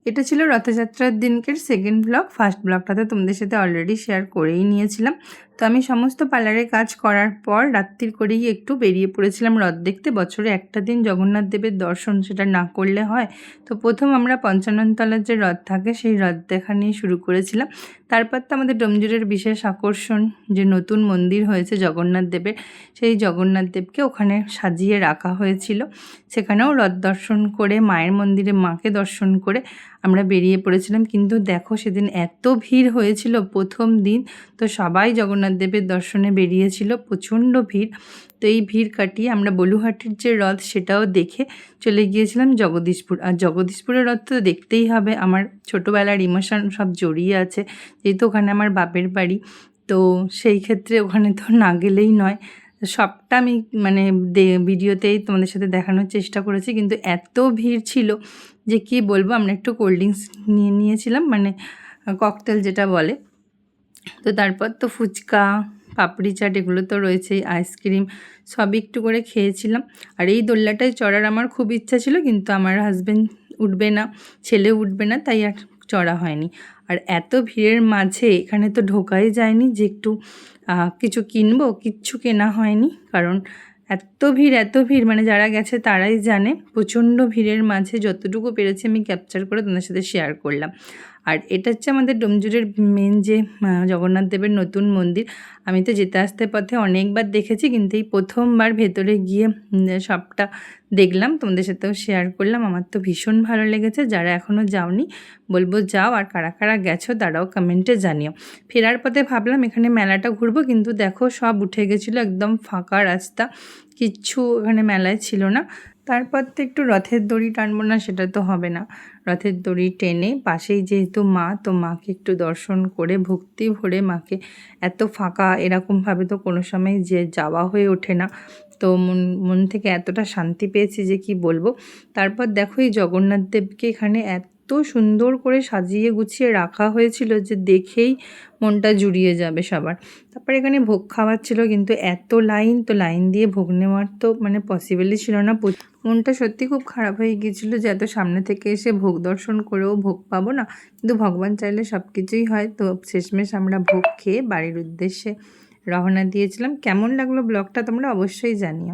এটা ছিল রথযাত্রার দিনকের সেকেন্ড ব্লগ। ফার্স্ট ব্লগটাতে তোমাদের সাথে অলরেডি শেয়ার করেই নিয়েছিলাম। তো আমি সমস্ত পার্লারের কাজ করার পর রাত্রির করেই একটু বেরিয়ে পড়েছিলাম রথ দেখতে। বছরে একটা দিন জগন্নাথ দেবের দর্শন, সেটা না করলে হয়? তো প্রথম আমরা পঞ্চাননতলার যে রথ থাকে সেই রথ দেখা নিয়ে শুরু করেছিলাম। তারপর তো আমাদের ডোমজুড়ের বিশেষ আকর্ষণ যে নতুন মন্দির হয়েছে জগন্নাথ দেবের, সেই জগন্নাথ দেবকে ওখানে সাজিয়ে রাখা হয়েছিল। সেখানেও রথ দর্শন করে মায়ের মন্দিরে মাকে দর্শন করে আমরা বেরিয়ে পড়েছিলাম। কিন্তু দেখো সেদিন এত ভিড় হয়েছিল প্রথম দিন, তো সবাই জগন্নাথ দেবের দর্শনে বেরিয়েছিল, প্রচণ্ড ভিড়। তো এই ভিড় কাটিয়ে আমরা বলুহাটির যে রথ সেটাও দেখে চলে গিয়েছিলাম জগদীশপুর। আর জগদীশপুরের রথ তো দেখতেই হবে, আমার ছোটোবেলার ইমোশন সব জড়িয়ে আছে, যেহেতু ওখানে আমার বাপের বাড়ি। তো সেই ক্ষেত্রে ওখানে তো না গেলেই নয়। সবটা আমি মানে ভিডিওতেই তোমাদের সাথে দেখানোর চেষ্টা করেছি, কিন্তু এত ভিড় ছিল যে কি বলবো। আমরা একটু কোল্ড ড্রিঙ্কস নিয়ে নিয়েছিলাম, মানে ককটেল যেটা বলে। তো তারপর তো ফুচকা, পাপড়ি চাট এগুলো তো রয়েছেই, আইসক্রিম সবই একটু করে খেয়েছিলাম। আর এই দোলনাটায় চড়ার আমার খুব ইচ্ছা ছিল, কিন্তু আমার হাজব্যান্ড উঠবে না, ছেলে উঠবে না, তাই আর চড়া হয়নি। আর এত ভিড়ের মাঝে এখানে তো ঢোকাই যায়নি যে একটু কিছু কিনবো, কিচ্ছু কেনা হয়নি। কারণ এত ভিড়, মানে যারা গেছে তারাই জানে। প্রচণ্ড ভিড়ের মাঝে যতটুকু পেরেছি আমি ক্যাপচার করে তোমাদের সাথে শেয়ার করলাম। আর এটা হচ্ছে আমাদের ডোমজুড়ের মেন যে জগন্নাথ দেবের নতুন মন্দির। আমি তো যেতে আসতে পথে অনেকবার দেখেছি, কিন্তু এই প্রথমবার ভেতরে গিয়ে সবটা দেখলাম, তোমাদের সাথেও শেয়ার করলাম। আমার তো ভীষণ ভালো লেগেছে। যারা এখনও যাওনি বলবো যাও, আর কারা কারা গেছো তারাও কমেন্টে জানিও। ফেরার পথে ভাবলাম এখানে মেলাটা ঘুরবো, কিন্তু দেখো সব উঠে গেছিলো, একদম ফাঁকা রাস্তা, কিচ্ছু এখানে মেলায় ছিল না। তারপর তো একটু রথের দড়ি টানবো না, সেটা তো হবে না। রথের দড়ি টেনে পাশেই যেহেতু মা, তো মাকে একটু দর্শন করে ভক্তি ভরে মাকে, এত ফাঁকা এরকমভাবে তো কোনো সময় যে যাওয়া হয়ে ওঠে না। তো মন থেকে এতটা শান্তি পেয়েছি যে কি বলবো। তারপর দেখো এই জগন্নাথ দেবকে এখানে এত সুন্দর করে সাজিয়ে গুছিয়ে রাখা হয়েছিল যে দেখেই মনটা জুড়িয়ে যাবে সবার। তারপর এখানে ভোগ খাওয়ার ছিল, কিন্তু এত লাইন, তো লাইন দিয়ে ভোগ নেওয়ার তো মানে পসিবলই ছিল না। মনটা সত্যি খুব খারাপ হয়ে গিয়েছিলো যে এত সামনে থেকে এসে ভোগ দর্শন করেও ভোগ পাবো না। কিন্তু ভগবান চাইলে সব কিছুই হয়। তো শেষমেশ আমরা ভোগ খেয়ে বাড়ির উদ্দেশ্যে রওনা দিয়েছিলাম। কেমন লাগলো ব্লগটা তোমরা অবশ্যই জানিও।